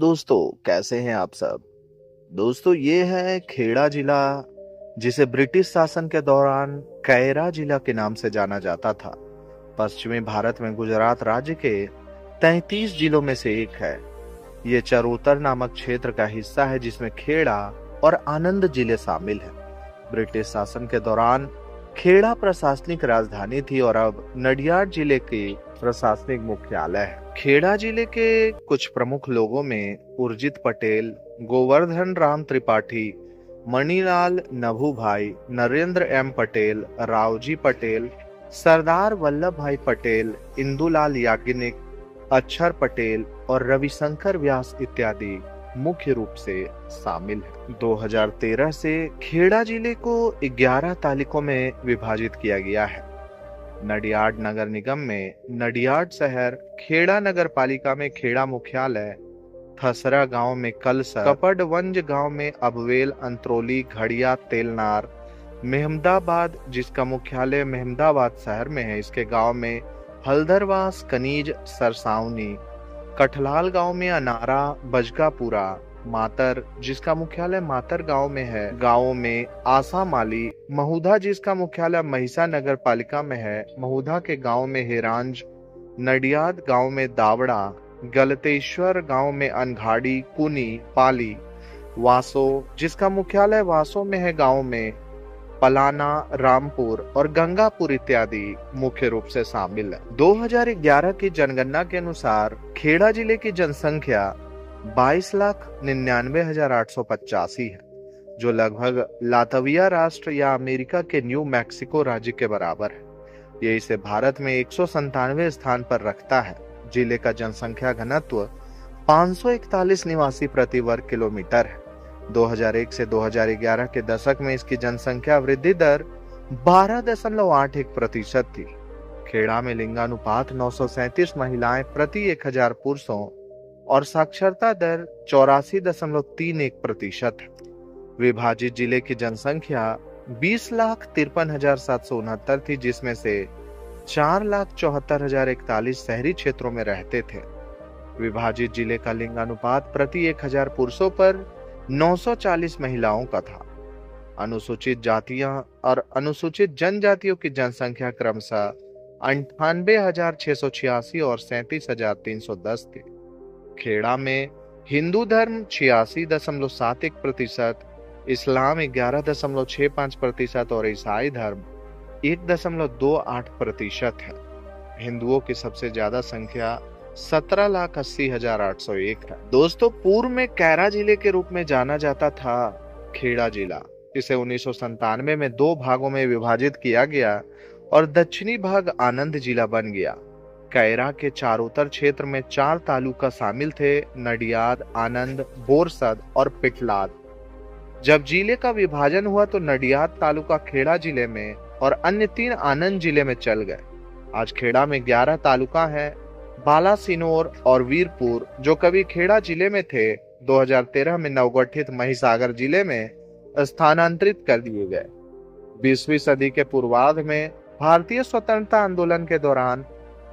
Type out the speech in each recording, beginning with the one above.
दोस्तों, कैसे हैं आप सब। दोस्तों, ये है खेड़ा जिला, जिसे ब्रिटिश शासन के दौरान कैरा जिला के नाम से जाना जाता था। पश्चिमी भारत में गुजरात राज्य के 33 जिलों में से एक है। ये चरोतर नामक क्षेत्र का हिस्सा है, जिसमें खेड़ा और आनंद जिले शामिल हैं। ब्रिटिश शासन के दौरान खेड़ा प्रशासनिक राजधानी थी और अब नडियाड जिले के प्रशासनिक मुख्यालय है। खेड़ा जिले के कुछ प्रमुख लोगों में उर्जित पटेल, गोवर्धन राम त्रिपाठी, मणिलाल नभू भाई, नरेंद्र एम पटेल, रावजी पटेल, सरदार वल्लभ भाई पटेल, इंदुलाल याग्निक, अक्षर पटेल और रविशंकर व्यास इत्यादि मुख्य रूप से शामिल है। 2013 से खेड़ा जिले को 11 तालुकों में विभाजित किया गया है। नडियाड नगर निगम में नडियाड शहर, खेड़ा नगर पालिका में खेड़ा मुख्यालय, थसरा गांव में कलसर, कपड़वंज गांव में अबवेल, अंत्रोली, घड़िया, तेलनार, मेहमदाबाद जिसका मुख्यालय मेहमदाबाद शहर में है, इसके गांव में हल्दरवास, कनीज, सरसावनी, कठलाल गांव में अनारा, बजगापुरा, मातर जिसका मुख्यालय मातर गांव में है, गांवों में आसामाली, महुधा जिसका मुख्यालय महिसा नगर पालिका में है, महुधा के गांव में हेरांज, नडियाद गांव में दावड़ा, गलतेश्वर गांव में अनघाड़ी, कुनी, पाली, वासो जिसका मुख्यालय वासो में है, गांव में पलाना, रामपुर और गंगापुर इत्यादि मुख्य रूप से शामिल है। 2011 की जनगणना के अनुसार खेड़ा जिले की जनसंख्या 22,99,885 है, जो लगभग लातविया राष्ट्र या अमेरिका के न्यू मैक्सिको राज्य के बराबर है। ये इसे भारत में 197 स्थान पर रखता है। जिले का जनसंख्या घनत्व 541 निवासी प्रति वर्ग किलोमीटर है। 2001 से 2011 के दशक में इसकी जनसंख्या वृद्धि दर 12.81% थी। खेड़ा में लिंगानुपात 937 महिलाएं प्रति 1000 पुरुषों और साक्षरता दर 84.31% है। विभाजित जिले की जनसंख्या 20,53,769 थी, जिसमें से 4,74,041 शहरी क्षेत्रों में रहते थे। विभाजित जिले का लिंगानुपात प्रति 1000 पुरुषों पर 940 महिलाओं का था। अनुसूचित जातियां और अनुसूचित जनजातियों की जनसंख्या क्रमशः 98,686 और 37,310 थी। खेड़ा में हिंदू धर्म 86.71%, इस्लाम 11.65% और ईसाई धर्म 1.28% है। हिंदुओं की सबसे ज्यादा संख्या 17,80,801 है। दोस्तों, पूर्व में कैरा जिले के रूप में जाना जाता था खेड़ा जिला। इसे 1997 में 2 भागों में विभाजित किया गया और दक्षिणी भाग आनंद जिला बन गया। कैरा के चारोतर क्षेत्र में 4 तालुका शामिल थे: नडियाद, आनंद, बोरसद और पिटलाद। जब जिले का विभाजन हुआ तो नडियाद तालुका खेड़ा जिले में और अन्य 3 आनंद जिले में चल गए। आज खेड़ा में 11 तालुका हैं। बालासिनोर और वीरपुर, जो कभी खेड़ा जिले में थे, 2013 में नवगठित महिसागर जिले में स्थानांतरित कर दिए गए। 20वीं सदी के पूर्वार्ध में भारतीय स्वतंत्रता आंदोलन के दौरान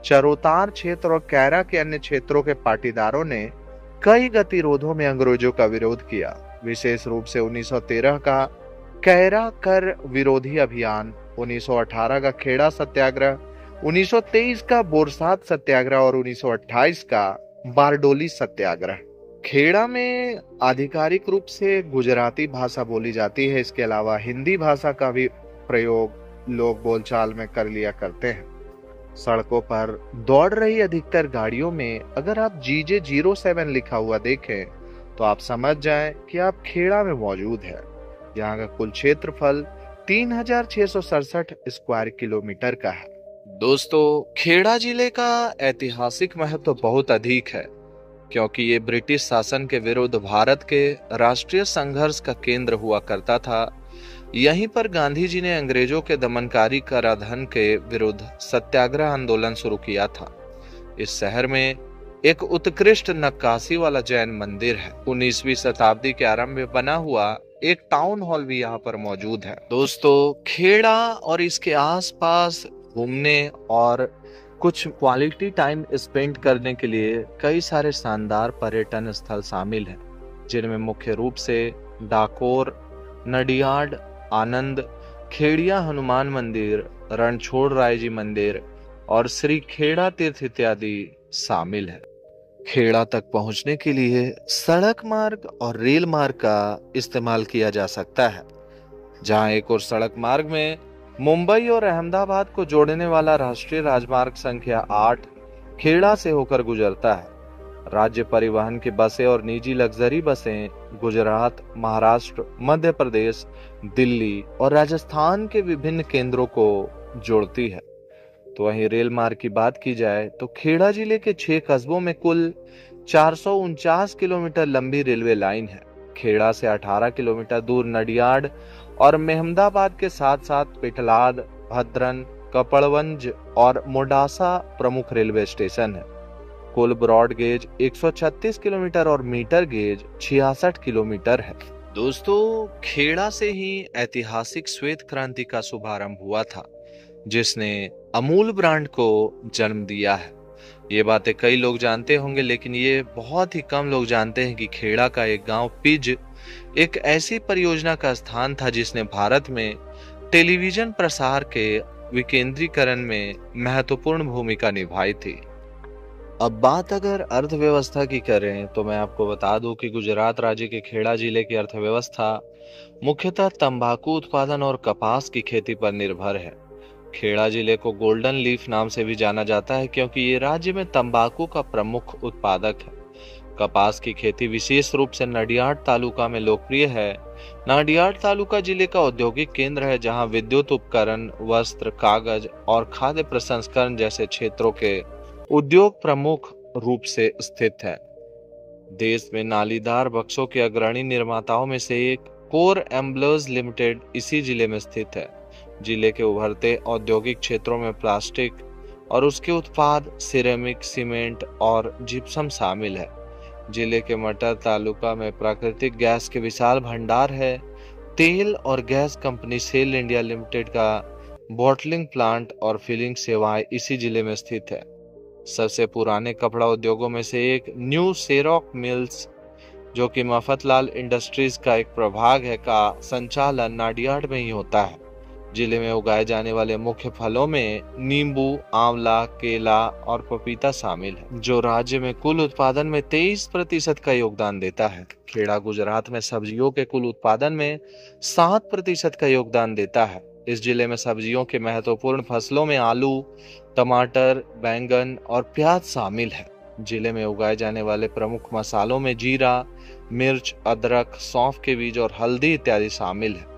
चरोतार क्षेत्र और कैरा के अन्य क्षेत्रों के पाटीदारों ने कई गतिरोधों में अंग्रेजों का विरोध किया। विशेष रूप से 1913 का कैरा कर विरोधी अभियान, 1918 का खेड़ा सत्याग्रह, 1923 का बोरसाद सत्याग्रह और 1928 का बारडोली सत्याग्रह। खेड़ा में आधिकारिक रूप से गुजराती भाषा बोली जाती है। इसके अलावा हिंदी भाषा का भी प्रयोग लोग बोलचाल में कर लिया करते हैं। सड़कों पर दौड़ रही अधिकतर गाड़ियों में अगर आप GJ07 लिखा हुआ देखें तो आप समझ जाएं कि आप खेड़ा में मौजूद है। यहाँ का कुल क्षेत्रफल 3,667 स्क्वायर किलोमीटर का है। दोस्तों, खेड़ा जिले का ऐतिहासिक महत्व बहुत अधिक है, क्योंकि ये ब्रिटिश शासन के विरुद्ध भारत के राष्ट्रीय संघर्ष का केंद्र हुआ करता था। यहीं पर गांधी जी ने अंग्रेजों के दमनकारी कराधान के विरुद्ध सत्याग्रह आंदोलन शुरू किया था। इस शहर में एक उत्कृष्ट नक्काशी वाला जैन मंदिर है। 19वीं शताब्दी के आरंभ में बना हुआ एक टाउन हॉल भी यहाँ पर मौजूद है। दोस्तों, खेड़ा और इसके आसपास घूमने और कुछ क्वालिटी टाइम स्पेंड करने के लिए कई सारे शानदार पर्यटन स्थल शामिल हैं, जिनमें मुख्य रूप से डाकोर, नडियाड, आनंद, खेड़िया हनुमान मंदिर, रणछोड़ राय जी मंदिर और श्री खेड़ा तीर्थ इत्यादि शामिल है। खेड़ा तक पहुंचने के लिए सड़क मार्ग और रेल मार्ग का इस्तेमाल किया जा सकता है, जहां एक और सड़क मार्ग में मुंबई और अहमदाबाद को जोड़ने वाला राष्ट्रीय राजमार्ग संख्या 8 खेड़ा से होकर गुजरता है। राज्य परिवहन की बसें और निजी लग्जरी बसें गुजरात, महाराष्ट्र, मध्य प्रदेश, दिल्ली और राजस्थान के विभिन्न केंद्रों को जोड़ती है। तो वहीं रेल मार्ग की बात की जाए तो खेड़ा जिले के 6 कस्बों में कुल 449 किलोमीटर लंबी रेलवे लाइन है। खेड़ा से 18 किलोमीटर दूर नडियाड और मेहमदाबाद के साथ साथ पेटलाद, भद्रन, कपड़वंज और मोडासा प्रमुख रेलवे स्टेशन है। कुल ब्रॉड गेज 136 किलोमीटर और मीटर गेज 66 किलोमीटर है। दोस्तों, खेड़ा से ही ऐतिहासिक श्वेत क्रांति का शुभारंभ हुआ था, जिसने अमूल ब्रांड को जन्म दिया है। ये बातें कई लोग जानते होंगे, लेकिन ये बहुत ही कम लोग जानते हैं कि खेड़ा का एक गांव पिज एक ऐसी परियोजना का स्थान था जिसने भारत में टेलीविजन प्रसार के विकेंद्रीकरण में महत्वपूर्ण भूमिका निभाई थी। अब बात अगर अर्थव्यवस्था की करें तो मैं आपको बता दूं कि गुजरात राज्य के खेड़ा जिले की अर्थव्यवस्था मुख्यतः तंबाकू उत्पादन और कपास की खेती पर निर्भर है। खेड़ा जिले को गोल्डन लीफ नाम से भी जाना जाता है, क्योंकि ये राज्य में तंबाकू का प्रमुख उत्पादक है। कपास की खेती विशेष रूप से नडियाड तालुका में लोकप्रिय है। नडियाड तालुका जिले का औद्योगिक केंद्र है, जहां विद्युत उपकरण, वस्त्र, कागज और खाद्य प्रसंस्करण जैसे क्षेत्रों के उद्योग प्रमुख रूप से स्थित है। देश में नालीदार बक्सों के अग्रणी निर्माताओं में से एक कोर एम्बलर्स लिमिटेड इसी जिले में स्थित है। जिले के उभरते औद्योगिक क्षेत्रों में प्लास्टिक और उसके उत्पाद, सिरेमिक, सीमेंट और जिप्सम शामिल है। जिले के मटर तालुका में प्राकृतिक गैस के विशाल भंडार है। तेल और गैस कंपनी सेल इंडिया लिमिटेड का बॉटलिंग प्लांट और फिलिंग सेवाएं इसी जिले में स्थित है। सबसे पुराने कपड़ा उद्योगों में से एक न्यू सेरोक मिल्स, जो कि मफतलाल इंडस्ट्रीज का एक प्रभाग है, का संचालन नाडियाड में ही होता है। जिले में उगाए जाने वाले मुख्य फलों में नींबू, आंवला, केला और पपीता शामिल है, जो राज्य में कुल उत्पादन में 23% का योगदान देता है। खेड़ा गुजरात में सब्जियों के कुल उत्पादन में 7% का योगदान देता है। इस जिले में सब्जियों के महत्वपूर्ण फसलों में आलू, टमाटर, बैंगन और प्याज शामिल है। जिले में उगाए जाने वाले प्रमुख मसालों में जीरा, मिर्च, अदरक, सौंफ के बीज और हल्दी इत्यादि शामिल है।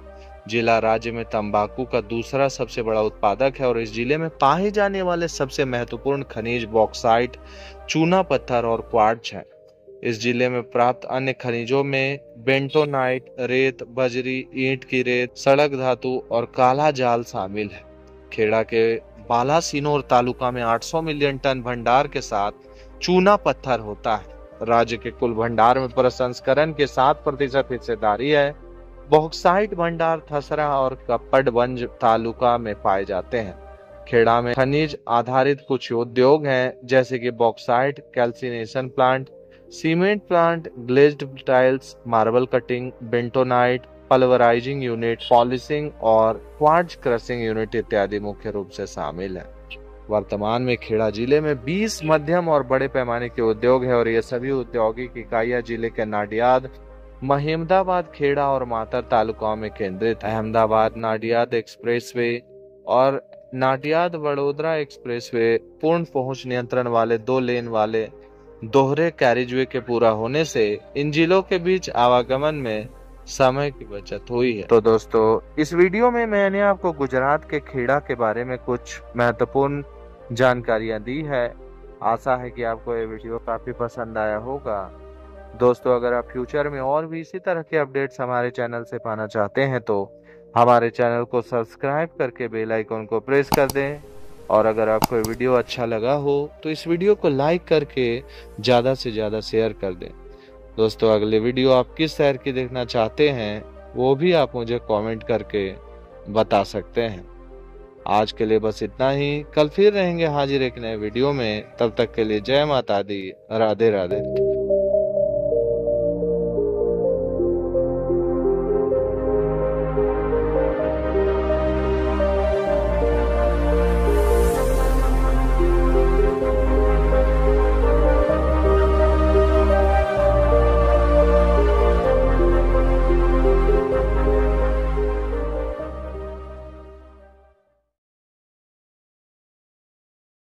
जिला राज्य में तंबाकू का दूसरा सबसे बड़ा उत्पादक है और इस जिले में पाए जाने वाले सबसे महत्वपूर्ण खनिज बॉक्साइट, चूना पत्थर और क्वार्ट्ज है। इस जिले में प्राप्त अन्य खनिजों में बेंटोनाइट, रेत, बजरी, ईंट की रेत, सड़क धातु और काला जाल शामिल है। खेड़ा के बालासिनोर तालुका में 800 मिलियन टन भंडार के साथ चूना पत्थर होता है। राज्य के कुल भंडार में प्रसंस्करण के 7% हिस्सेदारी है। बॉक्साइट भंडार थसरा और कपड़वंज तालुका में पाए जाते हैं। खेड़ा में खनिज आधारित कुछ उद्योग हैं, जैसे कि bauxite calcination plant, cement plant, glazed tiles, marble cutting, bentonite, pulverising unit, polishing और क्वार्ट्ज क्रशिंग यूनिट इत्यादि मुख्य रूप से शामिल है। वर्तमान में खेड़ा जिले में 20 मध्यम और बड़े पैमाने के उद्योग है और ये सभी औद्योगिक इकाइयां जिले के नाडियाद, महेमदाबाद, खेड़ा और मातर तालुकाओं में केंद्रित है। अहमदाबाद नाडियाद एक्सप्रेसवे और नाडियाद वडोदरा एक्सप्रेसवे पूर्ण पहुंच नियंत्रण वाले 2 लेन वाले दोहरे कैरिजवे के पूरा होने से इन जिलों के बीच आवागमन में समय की बचत हुई है। तो दोस्तों, इस वीडियो में मैंने आपको गुजरात के खेड़ा के बारे में कुछ महत्वपूर्ण जानकारियां दी है। आशा है कि आपको ये वीडियो काफी पसंद आया होगा। दोस्तों, अगर आप फ्यूचर में और भी इसी तरह के अपडेट्स हमारे चैनल से पाना चाहते हैं तो हमारे चैनल को सब्सक्राइब करके बेल आइकन को प्रेस कर दें। और अगर आपको ये वीडियो अच्छा लगा हो तो इस वीडियो को लाइक करके ज़्यादा से ज़्यादा शेयर कर दें। दोस्तों, अगले वीडियो आप किस शहर की देखना चाहते हैं वो भी आप मुझे कमेंट करके बता सकते हैं। आज के लिए बस इतना ही। कल फिर रहेंगे हाजिर एक नए वीडियो में। तब तक के लिए जय माता दी, राधे राधे।